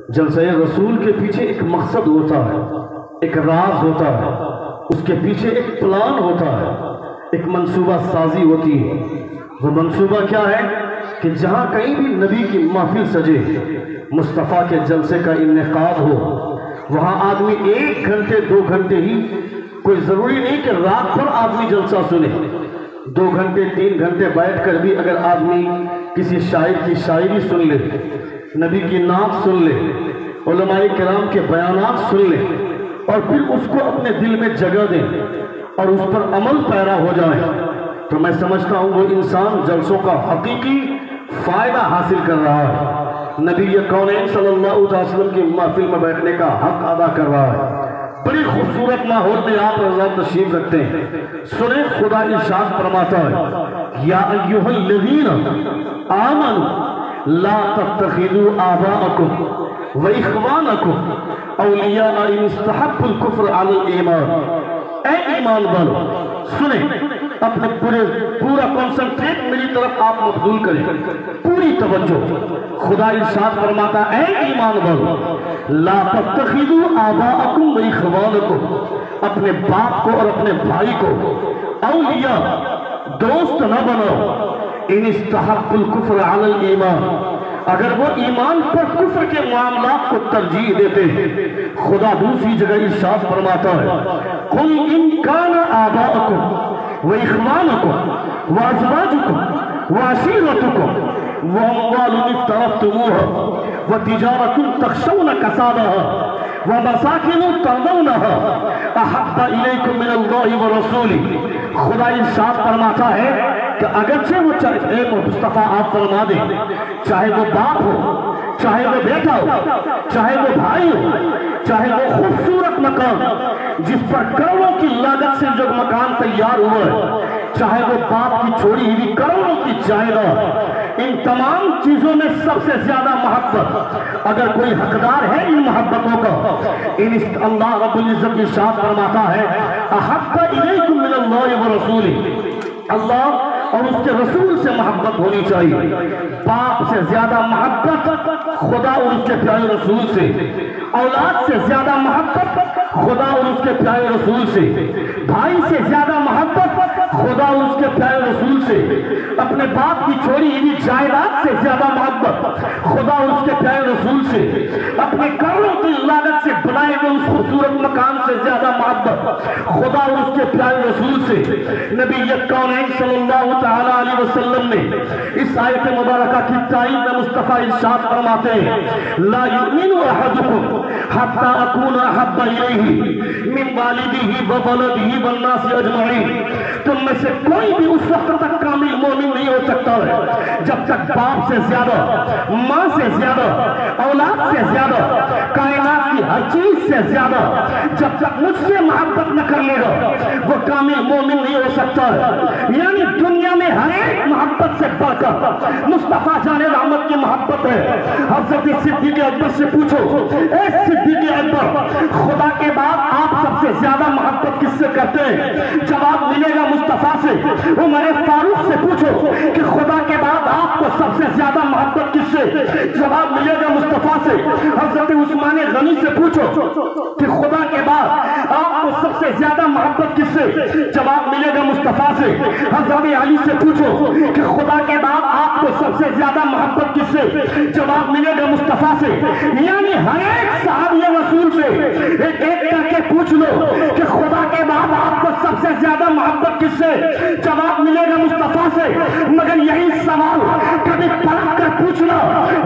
جلسہ رسول کے پیچھے ایک مقصد ہوتا ہے، ایک راز ہوتا ہے، اس کے پیچھے ایک پلان ہوتا ہے، ایک منصوبہ سازی ہوتی ہے۔ وہ منصوبہ کیا ہے کہ جہاں کہیں بھی نبی کی محفل سجے، مصطفیٰ کے جلسے کا انعقاد ہو، وہاں آدمی 1 گھنٹے 2 گھنٹے ہی، کوئی ضروری نہیں کہ رات بھر آدمی جلسہ سنے، 2 گھنٹے 3 گھنٹے بیٹھ کر بھی اگر آدمی کسی شاعر کی شاعری سن لے، نبی کی نعت سن لے، علماء کرام کے بیانات سن لے، اور پھر اس کو اپنے دل میں جگہ دیں اور اس پر عمل پیرا ہو جائے، تو میں سمجھتا ہوں وہ انسان جلسوں کا حقیقی فائدہ حاصل کر رہا ہے، نبی کونین صلی اللہ علیہ وسلم کی محفل میں بیٹھنے کا حق ادا کر رہا ہے۔ بڑی خوبصورت ماحول میں آپ رضا تشریف رکھتے ہیں، سنیں خدا ارشاد فرماتا ہے، یا ایھا الذین آمنوا لا تتخذوا آباءکم واخوانکم اولیاء ان استحبوا الکفر علی الایمان۔ اے ایمان والو، سنیں، اپنے پورا کنسنٹریٹ میری طرف آپ مبذول کریں، پوری توجہ۔ خدا ارشاد فرماتا اے ایمان والو، لا تتخذوا آباءکم واخوانکم، اپنے باپ کو اور اپنے بھائی کو اولیاء، دوست نہ بناؤ، ان استحبوا الکفر علی الایمان، اگر وہ ایمان پر کفر کے معاملات کو ترجیح دیتے ہیں۔ خدا دوسری جگہ ارشاد فرماتا ہے، قل ان کان آباءکم واخوانکم وازواجکم وعشیرتکم واموال اقترفتموها وتجارۃ تخشون کسادها ومساکن ترضونها احب الیکم من اللہ ورسولہ۔ خدا ارشاد فرماتا ہے کہ اگرچہ وہ اے مصطفیٰ آپ فرما دیں، چاہے وہ باپ ہو، چاہے وہ بیٹا ہو، چاہے وہ بھائی ہو، چاہے وہ خوبصورت مکان جس پر کروڑوں کی لاگت سے جو مکان تیار ہوا ہے، چاہے وہ باپ کی چھوڑی ہوئی کروڑوں کی جائیداد، ان تمام چیزوں میں سب سے زیادہ محبت اگر کوئی حقدار ہے ان محبتوں کا، اللہ رب العزت ارشاد فرماتا ہے، احب الیکم من اللہ ورسولہ، اللہ اور اس کے رسول سے محبت ہونی چاہیے۔ باپ سے زیادہ محبت خدا اور اس کے پیارے رسول سے، اولاد سے زیادہ محبت خدا اور اس کے پیارے رسول سے، بھائی سے زیادہ محبت خدا اور اس کے پیارے رسول سے، اپنے باپ کی چھوڑی ہوئی جائیداد سے زیادہ محبت خدا اور اس کے پیارے رسول سے، اپنے کروڑوں کی لاگت سے بنائے ہوئے اس خوبصورت مکان سے زیادہ محبت خدا اور اس کے پیارے رسول سے۔ نبی کونین صلی اللہ تعالی علیہ وسلم نے اس آیت مبارکہ کی تائید میں مصطفیٰ ارشاد فرماتے ہیں، لا یؤمن احدکم حتی اکون احب الیہ من والدہ وولدہ والناس اجمعین۔ تم میں سے کوئی بھی اس وقت تک کامل مومن نہیں ہو سکتا ہے جب تک باپ سے زیادہ، ماں سے زیادہ، اولاد سے زیادہ، کائنات کی ہر چیز سے زیادہ جب تک مجھ سے محبت نہ کر لے گا وہ کامل مومن نہیں ہو سکتا ہے۔ یعنی دنیا میں ہر ایک محبت سے بڑھ کر مصطفیٰ جان رحمت کی محبت ہے۔ حضرت صدیق اکبر سے پوچھو، اے صدیق اکبر، خدا کے بعد آپ سب سے زیادہ محبت کس سے کرتے ہیں؟ جواب ملے گا مصطفیٰ سے۔ عمر فاروق سے پوچھو کہ خدا کے بعد آپ کو سب سے زیادہ محبت کس سے؟ جواب ملے گا مصطفیٰ سے۔ حضرت عثمان غنی سے پوچھو کہ خدا کے بعد آپ کو سب سے زیادہ محبت کس سے؟ جواب ملے گا مصطفیٰ سے۔ حضرت علی سے پوچھو کہ خدا کے بعد آپ کو سب سے زیادہ محبت کس سے؟ جواب ملے گا مصطفیٰ سے۔ یعنی ہر ایک صحابی رسول سے ایک ایک کر کے پوچھ لو کہ خدا کے بعد آپ کو سب سے زیادہ محبت کس سے؟ جواب ملے گا مصطفیٰ سے۔ مگر یہی سوال کبھی پلٹ کر پوچھ لو،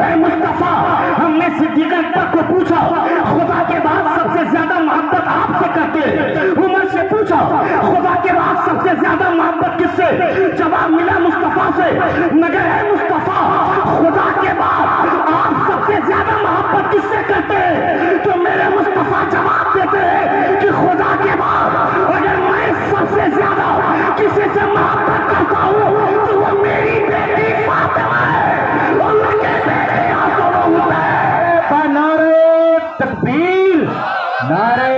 اے مصطفیٰ، ہم نے صدیق اکبر کو پوچھا خدا کے بعد سب سے زیادہ محبت آپ سے کرتے ہیں۔ عمر سے پوچھا خدا کے بعد سب سے زیادہ محبت کس سے؟ جواب ملا مصطفیٰ سے۔ مگر اے مصطفیٰ، خدا کے بعد آپ سب سے زیادہ محبت کس سے کرتے ہیں؟ تو میرے مصطفیٰ جواب دیتے ہیں کہ خدا کے بعد اگر میں سب سے زیادہ کسی سے محبت کرتا ہوں تو وہ میری بیٹی فاطمہ ہے، وہ میرے بیٹے حسن حسین۔ نعرہ تکبیر، نعرہ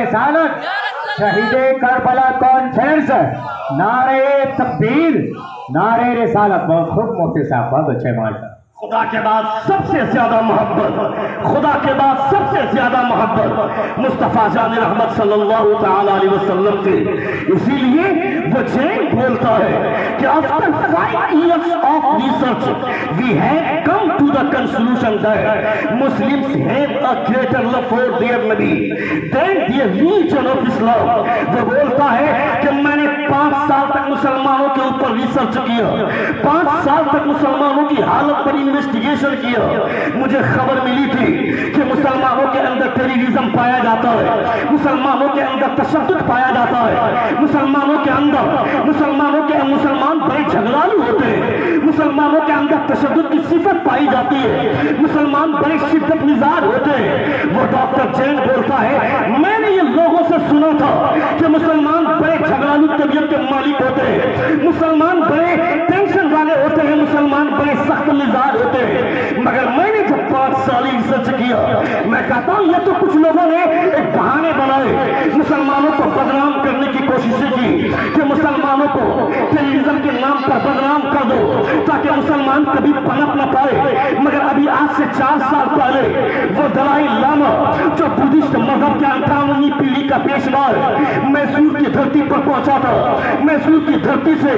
رسالت، شہید کربلا کانفرنس، نعرہ تکبیر، نعرہ رسالت۔ بہت خوب مفتی صاحب، بہت اچھے ماشاءاللہ۔ خدا کے بعد سب سے زیادہ محبت خدا کے بعد سب سے زیادہ محبت مصطفیٰ جان رحمت صلی اللہ تعالی علیہ وسلم سے. اسی لیے وہ جین بولتا ہے کہ after 5 years of research we have come to the conclusion that Muslims have a greater love for their Nabi than their religion of Islam. وہ بولتا ہے کہ میں نے 5 سال تک مسلمانوں کے اوپر ریسرچ کیا, 5 سال تک مسلمانوں کی حالت پر انویسٹیگیشن کیا. مجھے خبر ملی تھی کہ مسلمانوں کے اندر ٹیررزم پایا جاتا ہے, مسلمانوں کے اندر تشدد پایا جاتا ہے, مسلمانوں کے مسلمان بڑے جھگڑالو ہوتے ہیں, مسلمانوں کے اندر تشدد کی صفت پائی جاتی ہے, مسلمان بڑے شدت مزاج ہوتے ہیں. وہ ڈاکٹر جین بولتا ہے میں نے یہ لوگوں سے سنا تھا کہ مسلمان بڑے جھگڑالو طبیعت کے مالک ہوتے ہیں, مسلمان بڑے ٹینشن والے ہوتے ہیں, مسلمان بڑے سخت مزاج ہوتے ہیں. مگر میں نے جب 5 سال ریسرچ کیا میں کہتا ہوں یہ تو کچھ لوگوں نے ایک بہانے بنائے, مسلمانوں کو بدنام کرنے کی کوششیں کی کہ مسلمانوں کو ٹیررزم کے نام پر بدنام کر دو تاکہ مسلمان کبھی پنپ نہ پائے. مگر ابھی آج سے 4 سال پہلے وہ دلائی لاما جو بدھسٹ مذہب کے 58ویں پیڑھی کا پیشوا میسور کی دھرتی پر پہنچا تھا, میسور کی دھرتی سے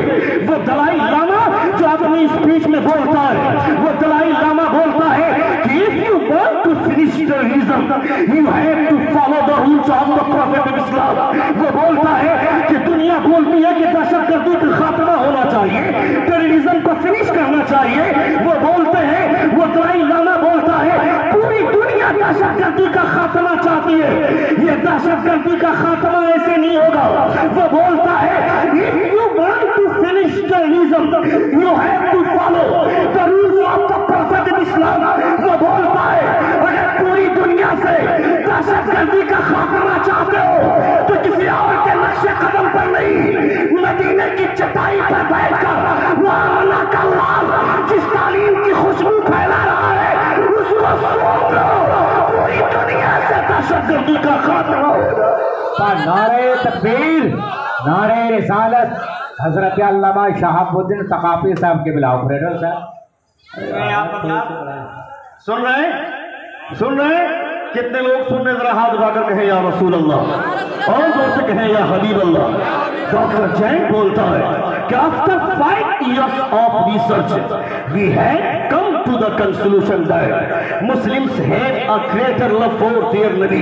وہ دلائی لاما جو اپنی اسپیچ میں بولتا ہے, وہ دلائی لاما بولتا ہے کہ if you want to finish terrorism you have to follow the rules of the Prophet of Islam. وہ بولتا ہے کہ دنیا بولتی ہے کہ دہشت گردی کا خاتمہ ہونا چاہیے, ٹیررزم کو فنش کرنا چاہیے. وہ بولتے ہیں, وہ دلائی لاما بولتا ہے پوری دنیا دہشت گردی کا خاتمہ چاہتی ہے, یہ دہشت گردی کا خاتمہ ایسے نہیں ہوگا. وہ بولتا ہے if you want to finish terrorism you have to follow the rules of the Prophet of Islam. وہ بولتا ہے اگر پوری دنیا سے دہشت گردی کا خاتمہ چاہتے ہو تو کسی اور کے نقش قدم پر نہیں, مدینے کی چٹائی پر بیٹھ کر وہ آمنہ کا لال جس تعلیم کی خوشبو پھیلا رہا ہے اس کو سن لو, پوری دنیا سے دہشت گردی کا خاتمہ ہوگا. نعرہ تکبیر, نعرہ رسالت. حضرت علامہ شہاب الدین ثقافی صاحب کے بلا آپریٹر صاحب سن رہے ہیں کتنے لوگ سن رہے, ذرا ہاتھ اٹھا کر کہیں یا رسول اللہ, اور زور سے کہیں یا حبیب اللہ. ڈاکٹر جین بولتا ہے کہ after 5 years of research we have come to the conclusion that Muslims have a greater love for their Nabi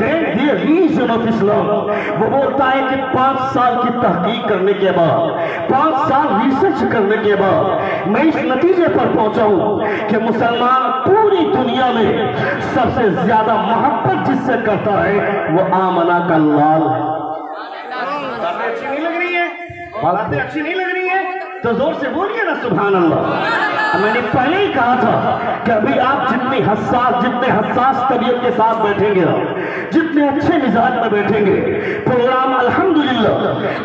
than their religion of Islam. وہ بولتا ہے کہ 5 سال کی تحقیق کرنے کے بعد, 5 سال ریسرچ کرنے کے بعد میں اس نتیجے پر پہنچا ہوں کہ مسلمان پوری دنیا میں سب سے زیادہ محبت جس سے کرتا ہے وہ آمنہ کا لال ہے. باتیں اچھی نہیں لگ رہی ہیں, باتیں اچھی نہیں لگ رہی ہیں تو زور سے بولیے نا سبحان اللہ. میں نے پہلے ہی کہا تھا کہ ابھی آپ جتنے حساس طبیعت کے ساتھ بیٹھیں گے, جتنے اچھے مزاج میں بیٹھیں گے, پروگرام الحمدللہ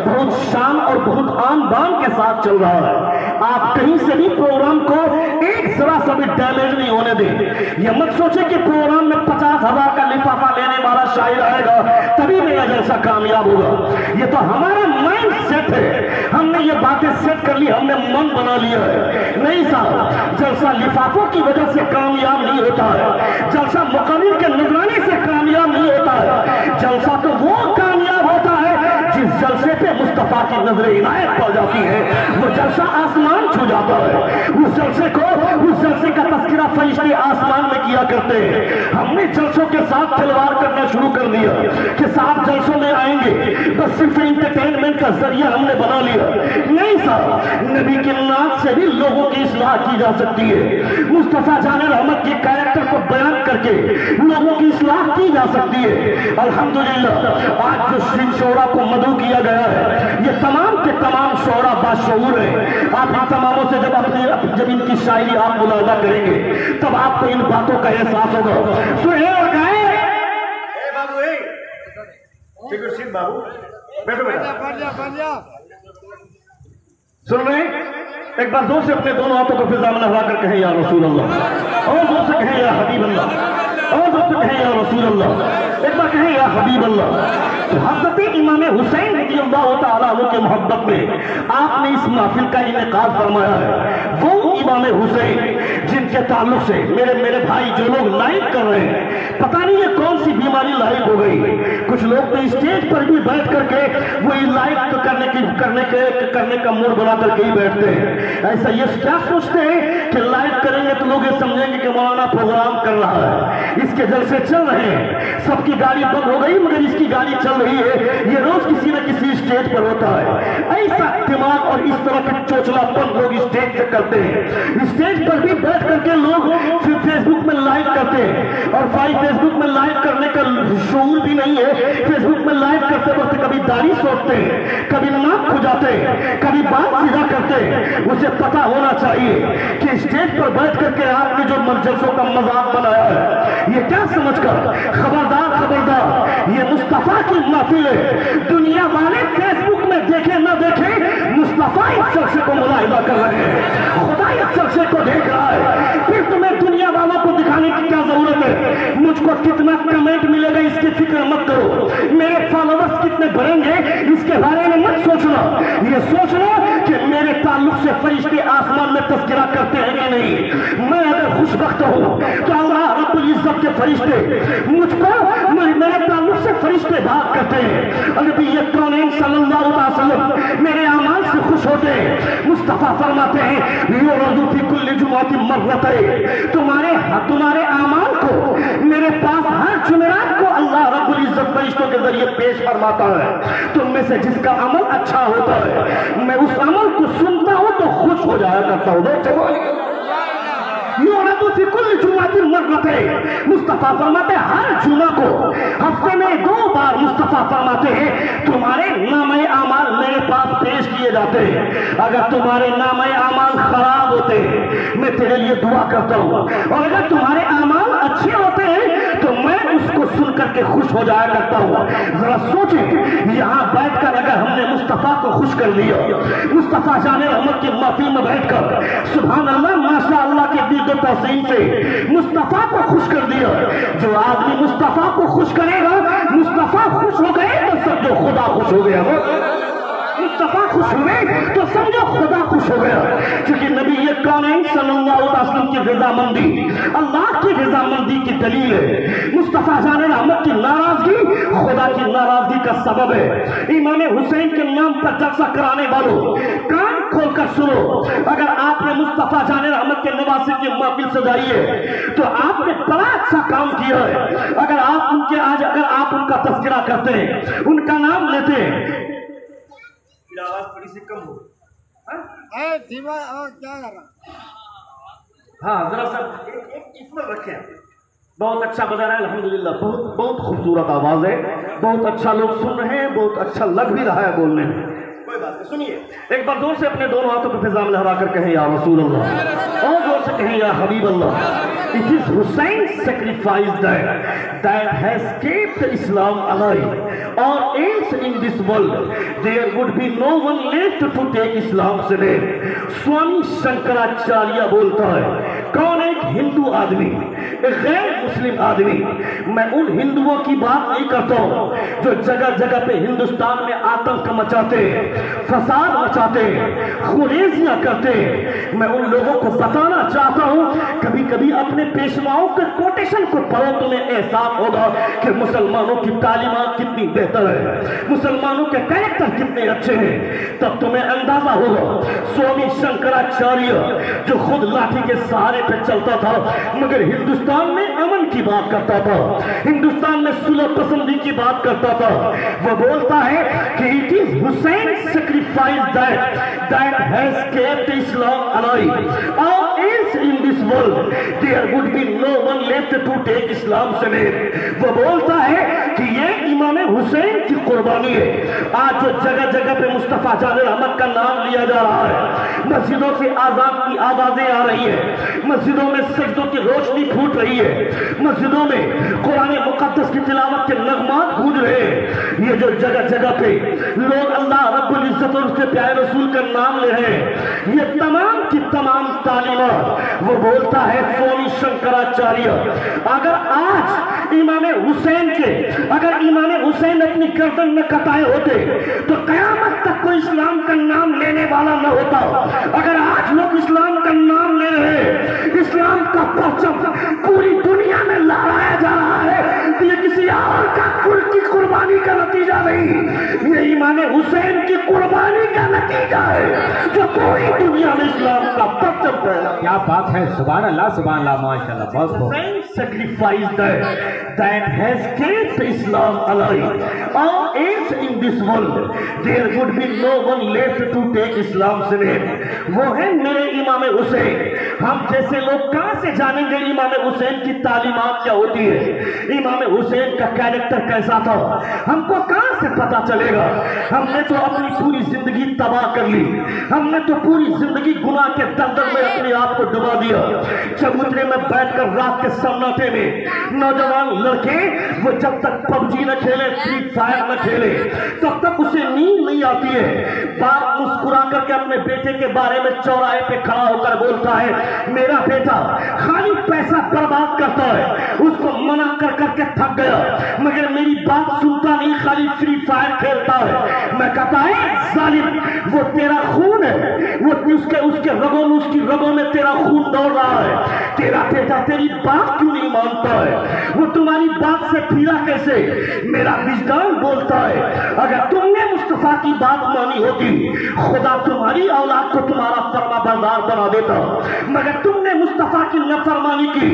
بہت شان اور بہت آن بان کے ساتھ چل رہا ہے. آپ کہیں سے بھی پروگرام کو ایک ذرا سا بھی ڈیمیج نہیں ہونے دیں. یہ مت سوچیں کہ پروگرام میں 50,000 کا لفافہ لینے والا شاعر آئے گا تبھی میرا جلسہ کامیاب ہوگا. یہ تو ہمارا مائنڈ سیٹ ہے, ہم نے یہ باتیں سیٹ کر لی, ہم نے من بنا لیا ہے. نہیں صاحب, جلسہ لفافوں کی وجہ سے کامیاب نہیں ہوتا ہے, جلسہ مقرر کے نگرانی سے کامیاب نہیں ہوتا ہے. جلسہ تو وہ کامیاب ہوتا ہے جس جلسے پہ مصطفیٰ کی نظر عنایت پڑ جاتی ہے, وہ جلسہ آسمان چھو جاتا ہے. اس جلسے کا تذکرہ فرشتے آسمان میں کیا کرتے ہیں. ہم نے جلسوں کے ساتھ کھلواڑ کرنا شروع کر دیا کہ صاحب جلسوں میں آئیں گے بس صرف انٹرٹینمنٹ کا ذریعہ ہم نے بنا لیا. نہیں صاحب, نبی کے نام سے بھی لوگوں کی اصلاح کی جا سکتی ہے. مصطفیٰ جان رحمت کے کیریکٹر کو بیان کر کے لوگوں کی اصلاح کی جا سکتی ہے. الحمدللہ آج جو شعراء کو مدعو کیا گیا ہے یہ تمام کے تمام شعراء باشعور ہیں. آپ ان تماموں سے جب ان کی شاعری آپ ملاحظہ کریں گے تب آپ کو ان باتوں کا احساس ہوگا. سنیں اور گائیں. بابو بیٹھو بیٹھو, سن رہے ہیں, ایک بار زور سے اپنے دونوں ہاتھوں کو فضا میں لہرا کر کہیں یا رسول اللہ, اور زور سے کہیں یا حبیب اللہ, اور زور سے کہیں یا رسول اللہ. ایک بار کہیں یا حبیب اللہ. حضرت امام حسین رضی اللہ تعالیٰ عنہ کے محبت میں آپ نے اس محفل کا انعقاد فرمایا ہے. وہ امام حسین جن کے تعلق سے میرے بھائی جو لوگ لائک کر رہے ہیں پتہ نہیں یہ کون سی بیماری لاحق ہو گئی. کچھ لوگ تو اسٹیج پر بھی بیٹھ کر کے وہی لائق کرنے کا موڈ بنا کر کے ہی بیٹھتے ہیں. ایسا یہ کیا سوچتے ہیں کہ لائق کریں گے تو لوگ یہ سمجھیں گے کہ مولانا پروگرام کر رہا ہے, اس کے جلسے چل رہے ہیں, سب کی گاڑی بند ہو گئی مگر اس کی گاڑی چل رہی ہے. یہ روز کسی نہ کسی اسٹیج پر ہوتا ہے. ایسا دماغ اور اس طرح کے چوچلا پن لوگ اسٹیج پہ کرتے ہیں. اسٹیج پر بھی بیٹھ کر کے لوگ پھر فیس بک میں لائک کرتے ہیں, اور فیس بک میں لائک کرنے کا شعور بھی نہیں ہے. فیس بک میں لائک کرتے وقت کبھی داڑھی سوٹتے ہیں, کبھی ناک کھجاتے ہیں, کبھی بات سیدھا کرتے ہیں. اسے پتا ہونا چاہیے کہ اسٹیج پر بیٹھ کر کے آپ نے جو جلسوں کا مذاق بنایا ہے, یہ کیا سمجھ کر خبردار خبردار, یہ مصطفیٰ کی محفل ہے. دنیا والے فیس بک میں دیکھیں نہ دیکھیں, مصطفیٰ اس جلسے کو ملاحظہ کر رہے ہیں, خدا اس جلسے کو دیکھ رہا ہے. پھر تمہیں دنیا والوں کو دکھانے کی کیا ضرورت ہے؟ مجھ کو کتنا کمنٹ ملے گا اس کی فکر مت کرو, میرے فالوورز کتنے بڑھیں گے اس کے بارے میں مت سوچنا. یہ سوچنا کہ میرے تعلق سے فرشتے آسمان میں تذکرہ کرتے ہیں کہ نہیں. میں اگر خوش بخت ہوں تو اللہ رب العزت کے فرشتے مجھ کو میرے تعلق سے فرشتے بات کرتے ہیں. نبی کونین صلی اللہ علیہ وسلم میرے اعمال سے خوش ہوتے ہیں. مصطفیٰ فرماتے ہیں یعرض فی کل جمعۃ مرتين, تمہارے اعمال کو میرے پاس ہر جمعرات کو اللہ رب العزت فرشتوں کے ذریعے پیش فرماتا ہے. تم میں سے جس کا عمل اچھا ہوتا ہے میں اس عمل کو سنتا ہوں تو خوش ہو جایا کرتا ہوں. یعرض فی کل جمعۃ مرتين, مصطفیٰ فرماتے ہیں ہر جمعہ کو ہفتے میں 2 بار مصطفیٰ فرماتے ہیں تمہارے نامہ اعمال میرے پاس پیش کیے جاتے ہیں. اگر تمہارے نامہ اعمال خراب ہوتے ہیں میں تیرے لیے دعا کرتا ہوں, اور اگر تمہارے اعمال اچھے ہوتے ہیں تو میں اس کو سن کر کے خوش ہو جایا کرتا ہوں. ذرا سوچیں, یہاں بیٹھ کر اگر ہم نے مصطفیٰ کو خوش کر لیا, مصطفیٰ جان رحمت کی محفل میں بیٹھ کر سبحان اللہ ماشاء اللہ کے دید و تحسین سے مصطفیٰ کو خوش کر دیا. جو آدمی مصطفیٰ کو خوش کرے گا, مصطفیٰ خوش ہو گئے تو سمجھو خدا خوش ہو گیا. مصطفیٰ خوش ہوئے تو سمجھو خدا خوش ہو گیا. کیونکہ نبی کونین صلی اللہ علیہ وسلم کی رضامندی اللہ کی رضامندی کی دلیل ہے. مصطفیٰ جان رحمت کی ناراضگی خدا کی ناراضگی کا سبب ہے. امام حسین کے نام پر جلسہ کرانے والوں کان کھول کر سنو, اگر آپ نے مصطفیٰ جان رحمت کے نواسے کی محفل سجائی ہے تو آپ نے بڑا اچھا کام کیا ہے. اگر آپ ان کا تذکرہ کرتے ہیں, ان کا نام لیتے ہیں, آواز تھوڑی سی کم ہو, کیا کر رہا, ہاں ذرا سا اس میں رکھیں. بہت اچھا بتا رہا ہے الحمدللہ, بہت خوبصورت آواز ہے, بہت اچھا لوگ سن رہے ہیں, بہت اچھا لگ بھی رہا ہے بولنے میں. کوئی بات نہیں, سنیے ایک بار زور سے اپنے دونوں ہاتھوں کو فضا میں لہرا کر کہیں یا رسول اللہ, اور زور سے کہیں یا حبیب اللہ. It is Hussein's sacrifice that has kept Islam alive, or else in this world there would be no one left to take Islam's name. Swami Shankaracharya بولتا ہے, کون ایک ہندو آدمی, ایک غیر مسلم آدمی, میں ان ہندوؤں کی بات نہیں کرتا ہوں جو جگہ جگہ پہ ہندوستان میں آتنک مچاتے ہیں, فساد مچاتے ہیں, خونریزیاں کرتے ہیں. میں ان لوگوں کو بتانا چاہتا ہوں, کبھی کبھی اپنے پیشواؤں کے کوٹیشن کو پڑھو, تمہیں احساس ہوگا کہ مسلمانوں کی تعلیمات کتنی بہتر ہے, مسلمانوں کے کریکٹر کتنے اچھے ہیں. تب تمہیں اندازہ ہوگا سوامی شنکراچاریہ جو خود لاٹھی کے سہارے پہ چلتا تھا مگر ہندوستان میں امن کی بات کرتا تھا, ہندوستان میں صلح پسندی کی بات کرتا تھا. وہ بولتا ہے کہ it is Hussein's sacrifice that has kept Islam alive, or else in this world there would be no one left to take Islam's name. وہ بولتا ہے کہ یہ امام حسین کی قربانی ہے. آج جو جگہ جگہ پہ مصطفیٰ جان رحمت کا نام لیا جا رہا ہے, مسجدوں سے آزان کی آوازیں آ رہی ہیں, مسجدوں میں سجدوں کی روشنی پھوٹ رہی ہے, مسجدوں میں قرآن مقدس کی تلاوت کے نغمات گونج رہے ہیں. یہ جو جگہ جگہ پہ لوگ اللہ رب العزت اور اس کے پیارے رسول کا نام لے رہے ہیں, یہ تمام کی تمام تعلیمات وہ بولتا ہے سوامی شنکراچاریہ. اگر آج امام حسین اپنی گردن میں کٹائے ہوتے تو قیامت تک کوئی اسلام کا نام لینے والا نہ ہوتا. اگر آج لوگ اسلام کا نام لے رہے, اسلام کا پرچم پوری دنیا میں لہرایا جا رہا ہے, نہیں، یہ امام حسین کی قربانی کا نتیجہ ہے جو پوری دنیا میں اسلام کا پرچم پھیلا۔ کیا بات ہے، سبحان اللہ سبحان اللہ، ماشاءاللہ، بہت خوب۔ Sacrificed that has kept Islam alive. Or else in this world there would be no one left to take Islam's name. وہ ہے میرے امام حسین۔ ہم جیسے لوگ کہاں سے جانیں گے امام حسین کی تعلیمات کیا ہوتی ہے، امام حسین کا کیریکٹر کیسا تھا، ہم کو کہاں سے پتا چلے گا؟ ہم نے تو اپنی پوری زندگی تباہ کر لی، ہم نے تو پوری زندگی گناہ کے دلدل میں اپنے آپ کو ڈبا دیا۔ چبوترے میں بیٹھ کر رات کے سناٹے میں نوجوان لڑکے وہ جب تک پب جی نہ کھیلے، فری فائر نہ کھیلے، تب تک اسے نیند نہیں آتی ہے۔ باپ مسکرا کر کے اپنے بیٹے کے بارے میں چوراہے پہ کھڑا ہو کر بولتا ہے، میرا بیٹا خالی پیسہ برباد کرتا ہے، اس کو منع کر کر کے تھک گیا، مگر میری بات سنتا نہیں، خالی فری فائر کھیلتا ہے۔ میں کہتا ہے ظالم، وہ تیرا خون ہے، وہ اس کے رگوں میں، اس کی رگوں میں تیرا خون دوڑ رہا ہے، تیرا بیٹا تیری بات کیوں نہیں مانتا ہے، وہ تمہاری بات سے پھیرا کیسے؟ میرا وجدان بولتا ہے اگر تم نے مصطفیٰ کی بات مانی ہوتی خدا تمہاری اولاد کو تمہارا فرما بردار بنا دیتا، مگر تم نے مصطفیٰ کی نافرمانی کی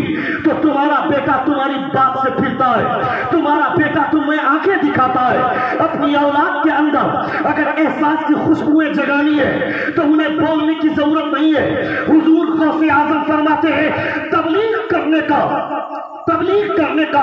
تو تمہارا بیٹا تمہاری بات سے پھرتا ہے، تمہارا بیٹا تمہیں آنکھیں دکھاتا ہے۔ اپنی اولاد کے اندر اگر احساس کی خوشبوئیں جگانی ہے تو انہیں بولنے کی ضرورت نہیں ہے۔ حضور غوث اعظم فرماتے ہیں تبلیغ کرنے کا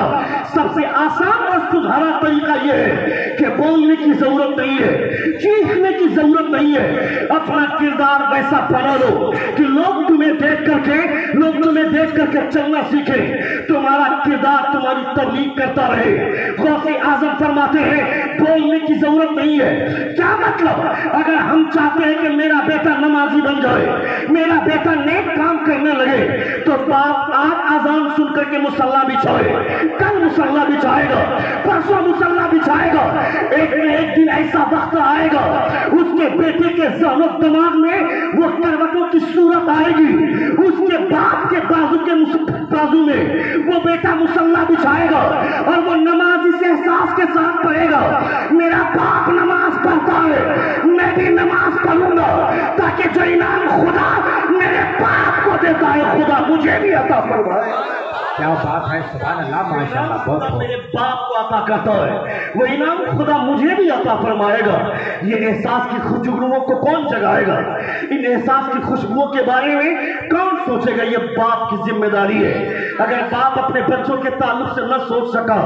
سب سے آسان اور سدھارا طریقہ یہ ہے کہ بولنے کی ضرورت نہیں ہے، چیخنے کی ضرورت نہیں ہے، اپنا کردار ویسا بنا لو کہ لوگ تمہیں دیکھ کر کے چلنا سیکھیں، تمہارا کردار تمہاری تبلیغ کرتا رہے۔ غوث اعظم فرماتے ہیں بولنے کی ضرورت نہیں ہے۔ کیا مطلب؟ اگر ہم چاہتے ہیں کہ میرا بیٹا نمازی بن جائے، میرا بیٹا نیک کام کرنے لگے، تو باپ آج اذان سن کر کے مصلی بچھائے، کل مصلی بچھائے گا، پرسوں مصلی بچھائے گا، ایک نہ ایک دن ایسا وقت آئے گا اس کے بیٹے کے ذہن و دماغ میں وہ کروٹوں کی صورت آئے گی، اس کے باپ کے بازو میں وہ بیٹا مصلی بچھائے گا اور وہ نماز اس احساس کے ساتھ پڑھے گا میرا باپ نماز پڑھتا ہے، میں بھی نماز پڑھوں گا تاکہ جو انعام خدا میرے باپ کو دیتا ہے خدا مجھے بھی عطا فرمائے۔ کیا بات ہے، سبحان اللہ، ماشاءاللہ، بہت خوب۔ میرے باپ کو عطا کرتا ہے وہ انعام خدا مجھے بھی عطا فرمائے گا۔ یہ احساس کی خوشبوؤں کو کون جگائے گا؟ ان احساس کی خوشبوؤں کے بارے میں کون سوچے گا؟ یہ باپ کی ذمہ داری ہے۔ اگر باپ اپنے بچوں کے تعلق سے نہ سوچ سکا،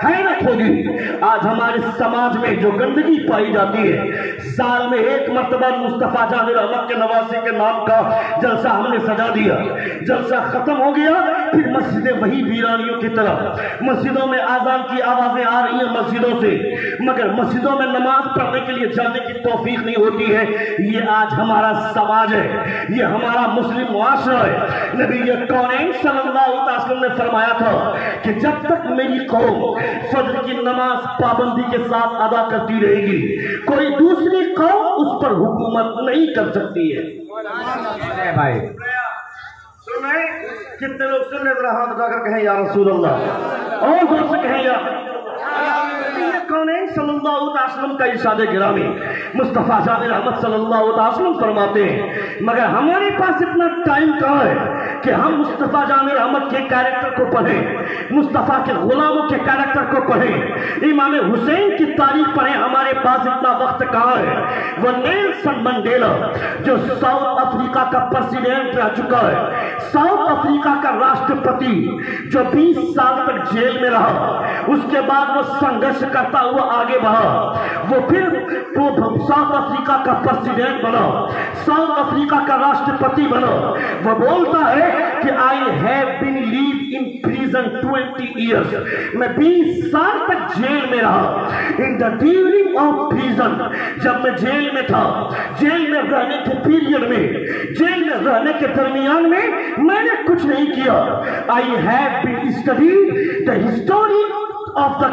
حیرت ہوگی آج ہمارے سماج میں جو گندگی پائی جاتی ہے۔ سال میں ایک مرتبہ مصطفیٰ جان احمد کے نواسے کے نام کا جلسہ ہم نے سجا دیا، جلسہ ختم ہو گیا، پھر مسجدیں وہی ویرانیوں کی طرح، مسجدوں میں آذان کی آوازیں آ رہی ہیں مسجدوں سے، مگر مسجدوں میں نماز پڑھنے کے لیے جانے کی توفیق نہیں ہوتی ہے۔ یہ آج ہمارا سماج ہے، یہ ہمارا مسلم معاشرہ ہے۔ نبی کونین صلی اللہ علیہ وسلم نے فرمایا تھا کہ جب تک میری قوم فجر کی نماز پابندی کے ساتھ ادا کرتی رہے گی کوئی دوسری قوم اس پر حکومت نہیں کر سکتی ہے۔ بھائی سنیں کتنے لوگ سن رہے ہاتھ اٹھا کر کہیں یا رسول اللہ، اور زور سے کہیں یا کونین صلی اللہ علیہ وسلم کا ارشاد گرامی مصطفیٰ جان رحمت صلی اللہ علیہ وسلم فرماتے ہیں مگر ہمارے پاس اتنا ٹائم کہاں ہے کہ ہم مصطفیٰ جان رحمت کے کیریکٹر کو پڑھیں، مصطفیٰ کے غلاموں کے کیریکٹر کو پڑھیں، امام حسین کی تاریخ پڑھیں، ہمارے پاس اتنا وقت کہاں ہے۔ وہ نیلسن منڈیلا جو ساؤتھ افریقہ کا پریزیڈنٹ رہ چکا ہے، ساؤتھ افریقہ کا راشٹرپتی جو 20 سال تک جیل میں رہا، اس کے بعد وہ سنگھرش کرتا ہوا آگے بڑھا، وہ پھر ساؤتھ افریقہ کا پریزیڈنٹ بنا، ساؤتھ افریقہ کا راشٹرپتی بنا۔ وہ بولتا ہے کہ I have been lived in prison 20 years، میں 20 سال تک جیل میں رہا۔ In the during of prison، جب میں جیل میں تھا، جیل میں رہنے کے پیریڈ میں، جیل میں رہنے کے درمیان میں نے کچھ نہیں کیا۔ I have been studied the history of the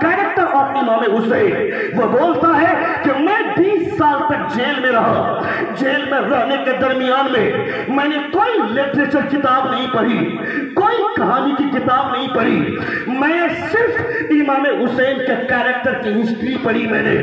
character of امام حسین۔ وہ بولتا ہے کہ میں 20 سال تک جیل میں رہا، جیل میں رہنے کے درمیان میں نے کوئی لٹریچر کتاب نہیں پڑھی، کوئی کہانی کی کتاب نہیں پڑھی، میں صرف امام حسین کے کیریکٹر کی ہسٹری پڑھی میں نے.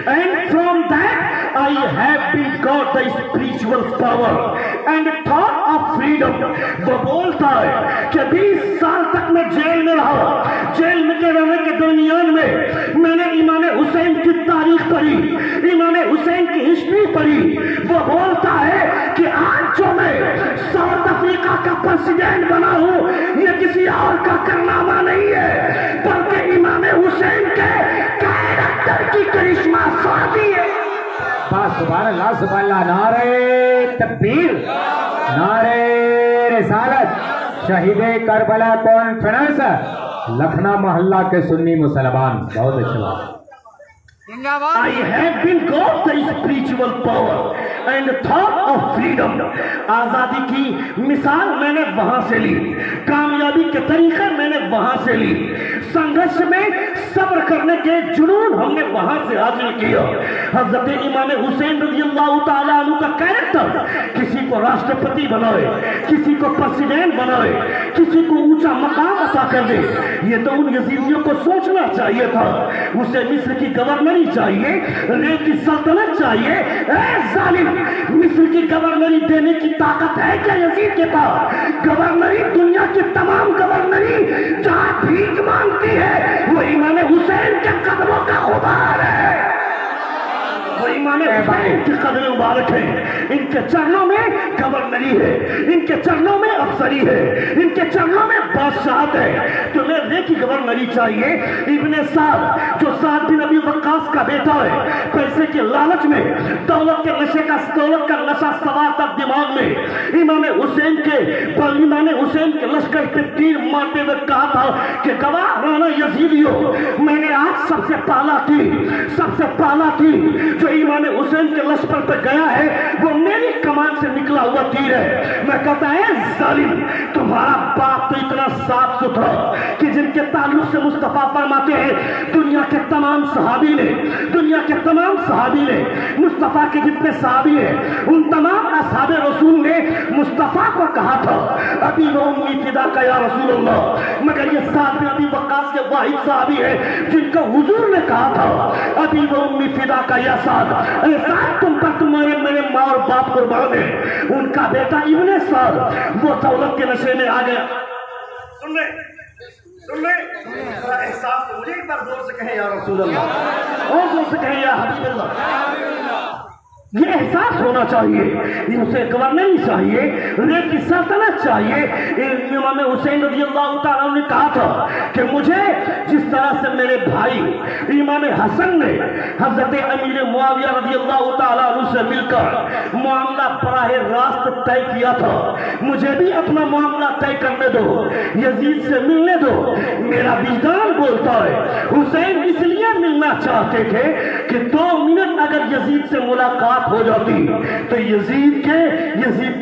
And from that I have been got the spiritual power and thought of freedom. وہ بولتا ہے کہ 20 سال تک میں جیل میں رہا. جیل میں کے رہنے کے درمیان میں نے امام حسین کی تاریخ پڑھی, امام حسین کی ہسٹری پڑھی. وہ بولتا ہے کہ آج جو میں ساؤتھ افریقہ کا پریزیڈنٹ بنا ہوں یہ کسی اور کا کارنامہ نہیں ہے بلکہ امام حسین کے کیریکٹر کی کرشمہ سازی ہے. سبحان اللہ سبحان اللہ. نعرہ تکبیر, نعرہ رسالت. شہید کربلا کانفرنس لکھنؤ محلہ کے سنی مسلمان. بہت اچھا بات. I have been got the spiritual power and thought of freedom. آزادی کی مثال میں نے وہاں سے لی, کامیابی کے طریقے میں نے وہاں سے لی, سنگھرش میں صبر کرنے کے جنون ہم نے وہاں سے حاصل کیا. حضرت امام حسین رضی اللہ تعالیٰ عنہ کا کیریکٹر کسی کو راشٹرپتی بنائے, کسی کو پریزیڈنٹ بنائے, کسی کو اونچا مقام عطا کر دے. یہ تو ان یزیدیوں کو سوچنا چاہیے تھا. اسے مصر کی گورنر چاہیے, ریل کی سلطنت چاہیے. اے ظالم, مصر کی گورنری دینے کی طاقت ہے کیا یزید کے پاس؟ گورنری دنیا کی تمام گورنری جہاں بھیک مانگتی ہے وہ امام حسین کے قدموں کا غبار ہے. وہ امام حسین کے قدم مبارک ہیں. ان کے چرنوں میں گورنری ہے, ان کے چرنوں میں افسری ہے, ان کے چرنوں میں بادشاہت ہے. تمہیں دیکھی گورنری چاہیے. ابن سعد جو سعد بن ابی وقاص کا بیٹا ہے, پیسے کے لالچ میں دولت کا نشہ سوار تھا دماغ میں. امام حسین کے لشکر پہ تیر مارتے ہوئے کہا تھا کہ گواہ رانا یزیدیو, میں نے آج سب سے پالا تیر جو امام حسین کے لشکر پہ گیا ہے وہ میری کمان سے نکلا ہوا تیر ہے. میں کہتا ہے ظالم, تمہارا باپ تو اتنا صاف ستھرا کہ جن کے تعلق سے مصطفیٰ فرماتے ہیں دنیا کے تمام صحابی نے مصطفیٰ کے جتنے صحابی ہیں ان تمام اصحاب رسول نے مصطفیٰ کو کہا تھا ابی و امی فدا کا یا رسول اللہ, مگر یہ سعد بن ابی وقاص کے واحد صحابی ہیں جن کو حضور نے کہا تھا ابی و امی فدا کا یا سعد, اے سعد تم پر تمہارے میرے ماں اور باپ قربان ہیں. ان کا بیٹا ابن سعد وہ دولت کے نشے میں آ گیا. سن لے ذرا احساس مجھے ایک بار زور سے کہیں یا رسول اللہ, اور زور سے کہیں یا حبیب اللہ. یہ احساس ہونا چاہیے. اسے گورنری چاہیے, ریل کی سلطنت چاہیے. امام حسین رضی اللہ تعالیٰ نے کہا تھا کہ مجھے جس طرح سے میرے بھائی امام حسن نے حضرت امیر معاویہ رضی اللہ تعالیٰ عنہ سے مل کر معاملہ براہ راست طے کیا تھا, مجھے بھی اپنا معاملہ طے کرنے دو, یزید سے ملنے دو. میرا وجدان بولتا ہے حسین اس لیے ملنا چاہتے تھے کہ 2 منٹ اگر یزید سے ملاقات ہو جاتی تو یزید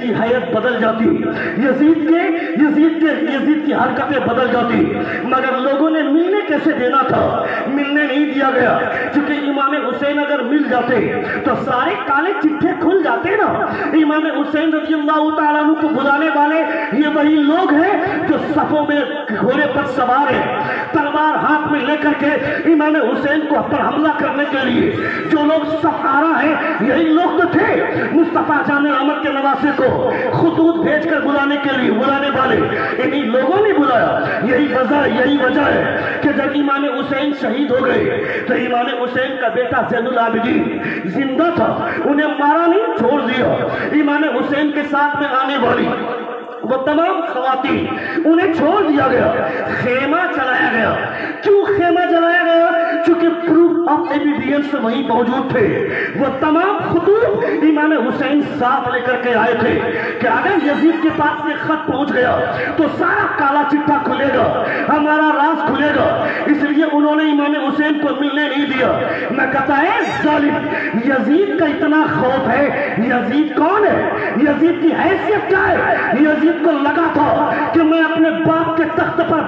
کی حیت بدل جاتی, یزید کی حرکتیں بدل جاتی. مگر لوگوں نے ملنے کیسے دینا تھا, ملنے نہیں دیا گیا, چونکہ امام حسین اگر مل جاتے تو سارے کالے چٹھے کھل جاتے نا. امام حسین رضی اللہ تعالیٰ عنہ کو بلانے والے یہ وہی لوگ ہیں جو صفوں میں گھوڑے پر سوار ہیں, تلوار ہاتھ میں لے کر کے امام حسین کو پر حملہ کرنے کے لیے جو لوگ سفارہ ہیں یہی لوگ تو تھے. مصطفیٰ جان احمد کے نواسے کو خطوط بھیج کر بلانے کے لیے بلانے والے انہی لوگوں نے بلایا. یہی وجہ ہے کہ جب امام حسین شہید ہو گئے تو امام حسین کا بیٹا زین العابدین زندہ تھا, انہیں مارا نہیں, چھوڑ دیا. امام حسین کے ساتھ میں آنے والی وہ تمام خواتین انہیں چھوڑ دیا گیا, خیمہ چلایا گیا. کیوں خیمہ چلایا گیا؟ چونکہ پروف آف ایویڈینس وہیں موجود تھے. وہ تمام خطوط امام حسین ساتھ لے کر کے آئے تھے کہ اگر یزید کے پاس یہ خط پہنچ گیا تو سارا کالا چٹھا کھلے گا, ہمارا راز کھلے گا. اس لیے انہوں نے امام حسین کو ملنے نہیں دیا. میں کہتا ہے ظالم, یزید کا اتنا خوف ہے. یزید کون ہے؟ یزید کی حیثیت کیا ہے؟ یزید کو لگا تھا کہ میں اپنے باپ کے تخت پر